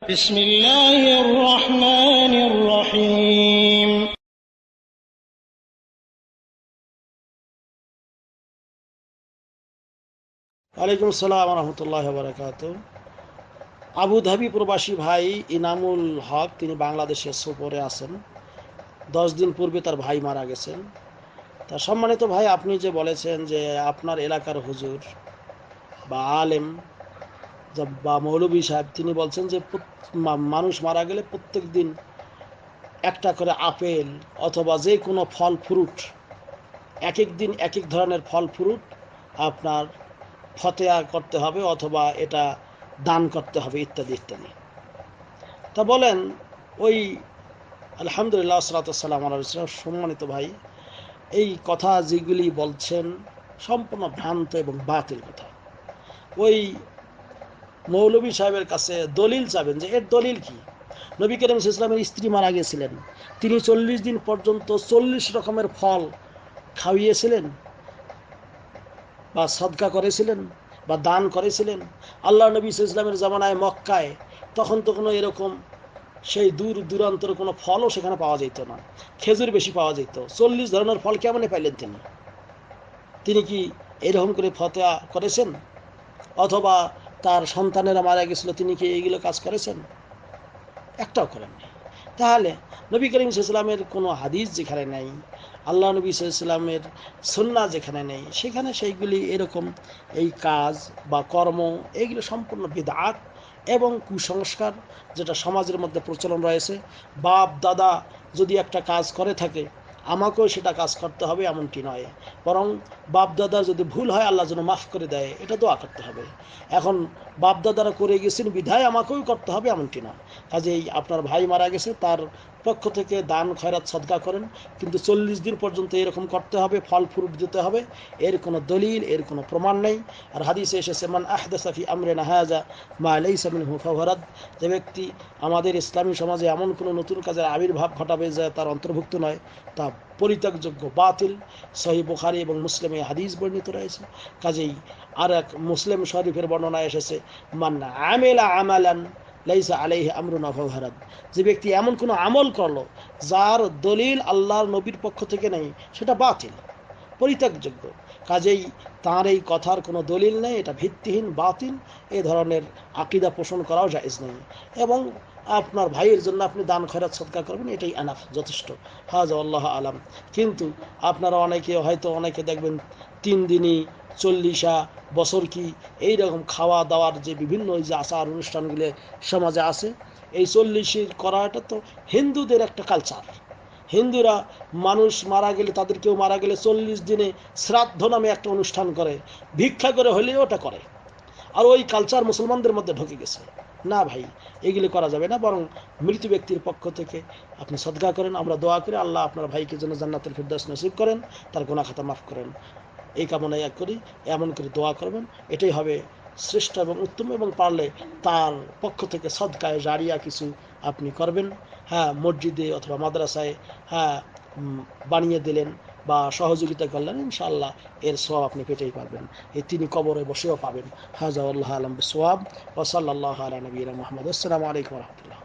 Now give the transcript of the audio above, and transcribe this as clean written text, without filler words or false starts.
بسم الله الرحمن الرحيم ওয়ালাইকুম আসসালাম রহমতুল্লাহ বারাকাত। আবুধাবি প্রবাসী ভাই ইনামুল হক, তিনি বাংলাদেশের সফরে আছেন। 10 দিন পূর্বে তার ভাই মারা গেছেন। তা সম্মানিত ভাই, আপনি যে বলেছেন যে আপনার এলাকার হুজুর বা আলেম বা মৌলভী সাহেব, তিনি বলছেন যে মানুষ মারা গেলে প্রত্যেক দিন একটা করে আপেল অথবা যে কোনো ফল ফ্রুট, এক এক দিন এক এক ধরনের ফল ফ্রুট আপনার ফতেয়া করতে হবে অথবা এটা দান করতে হবে ইত্যাদি ইত্যাদি। তা বলেন, ওই আলহামদুলিল্লাহ সালাতাম আলাইহি, সম্মানিত ভাই, এই কথা যেগুলি বলছেন সম্পূর্ণ ভ্রান্ত এবং বাতিল কথা। ওই মৌলভী সাহেবের কাছে দলিল চাবেন যে এর দলিল কি? নবী করিম সাল্লাল্লাহু আলাইহি ওয়াসাল্লামের স্ত্রী মারা গিয়েছিলেন, তিনি 40 দিন পর্যন্ত 40 রকমের ফল খাওয়িয়েছিলেন বা সদকা করেছিলেন বা দান করেছিলেন। আল্লাহ নবী সাল্লাল্লাহু আলাইহি ওয়াসাল্লামের জামানায় মক্কায় তখন তো কোনো এরকম সেই দূর দূরান্তর কোনো ফলও সেখানে পাওয়া যেত না, খেজুর বেশি পাওয়া যেত। 40 ধরনের ফল কেমনে পাইলেন তিনি? তিনি কি এরকম করে ফতোয়া করেছেন? অথবা তার সন্তানেরা মারা গেছিল, তিনি কি এইগুলো কাজ করেছেন? একটাও করেননি। তাহলে নবী করিম সাল্লাল্লাহু আলাইহি ওয়াসাল্লামের কোনো হাদিস যেখানে নেই, আল্লাহ নবী সাল্লাল্লাহু আলাইহি ওয়াসাল্লামের সুন্নাহ যেখানে নেই, সেখানে সেইগুলি এরকম এই কাজ বা কর্ম, এইগুলো সম্পূর্ণ বিদআত এবং কুসংস্কার, যেটা সমাজের মধ্যে প্রচলন রয়েছে। বাপ দাদা যদি একটা কাজ করে থাকে, আমাকেও সেটা কাজ করতে হবে এমনটি নয়, বরং বাপ দাদার যদি ভুল হয় আল্লাহ যেন মাফ করে দেয়, এটা দোয়া করতে হবে। এখন বাপ দাদারা করে গেছেন বিধায় আমাকেও করতে হবে এমনটি না। কাজেই আপনার ভাই মারা গেছে, তার পক্ষ থেকে দান খয়রাত সদকা করেন, কিন্তু 40 দিন পর্যন্ত এরকম করতে হবে, ফল ফ্রুট দিতে হবে, এর কোনো দলিল, এর কোনো প্রমাণ নেই। আর হাদিসে এসেছে, মান আহদাসা ফি আমরিনা হাযা মা লাইসা মিনহু ফাহুয়া রাদ। যে ব্যক্তি আমাদের ইসলামী সমাজে এমন কোনো নতুন কাজের আবির্ভাব ঘটাবে যা তার অন্তর্ভুক্ত নয়, তা পরিত্যাগযোগ্য, বাতিল। সহিহ বুখারী এবং মুসলিমে হাদিস বর্ণিত রয়েছে। কাজেই আর এক মুসলিম শরীফের বর্ণনায় এসেছে, মান আমিলা আমালান লাইসা আলাইহি আমরুনা ফাহুয়া রাদ। যে ব্যক্তি এমন কোনো আমল করলো যার দলিল আল্লাহর নবীর পক্ষ থেকে নেই, সেটা বাতিল, পরিত্যাগযোগ্য। কাজেই তাঁর এই কথার কোনো দলিল নেই, এটা ভিত্তিহীন, বাতিল। এ ধরনের আকীদা পোষণ করাও জায়েজ নেই। এবং আপনার ভাইয়ের জন্য আপনি দান খয়রাত সদকা করবেন, এটাই আনাফ, যথেষ্ট। হাযা আল্লাহ আলাম। কিন্তু আপনারা অনেকে দেখবেন 3 দিনই 40 বছর কি এইরকম খাওয়া দাওয়ার যে বিভিন্ন ওই যে আচার অনুষ্ঠানগুলো সমাজে আছে, এই 40 করাটা তো হিন্দুদের একটা কালচার। হিন্দুরা মানুষ মারা গেলে, তাদের কেউ মারা গেলে 40 দিনে শ্রাদ্ধ নামে একটা অনুষ্ঠান করে, ভিক্ষা করে হলেও ওটা করে। আর ওই কালচার মুসলমানদের মধ্যে ঢুকে গেছে। না ভাই, এগুলি করা যাবে না, বরং মৃত ব্যক্তির পক্ষ থেকে আপনি সদকা করেন। আমরা দোয়া করি আল্লাহ আপনার ভাইকে যেন জান্নাতুল ফিরদাউস নসিব করেন, তার গুনাহ খাতা মাফ করেন, এই কামনায় করি। এমন করে দোয়া করবেন, এটাই হবে শ্রেষ্ঠ এবং উত্তম। এবং পারলে তার পক্ষ থেকে সদকায়ে জারিয়া কিছু আপনি করবেন। হ্যাঁ, মসজিদে অথবা মাদ্রাসায় হ্যাঁ বানিয়ে দিলেন বা সহযোগিতা করলেন, ইনশাআল্লাহ এর সওয়াব আপনি পেতেই পারবেন। এই তিনি কবরে বসেও পাবেন। হাযা আল্লাহু আ'লাম বিসওয়াব। ওয়া সাল্লাল্লাহু আলা নবিয়িনা মুহাম্মদ। আসসালামু আলাইকুম ওয়া রাহমাতুল্লাহ।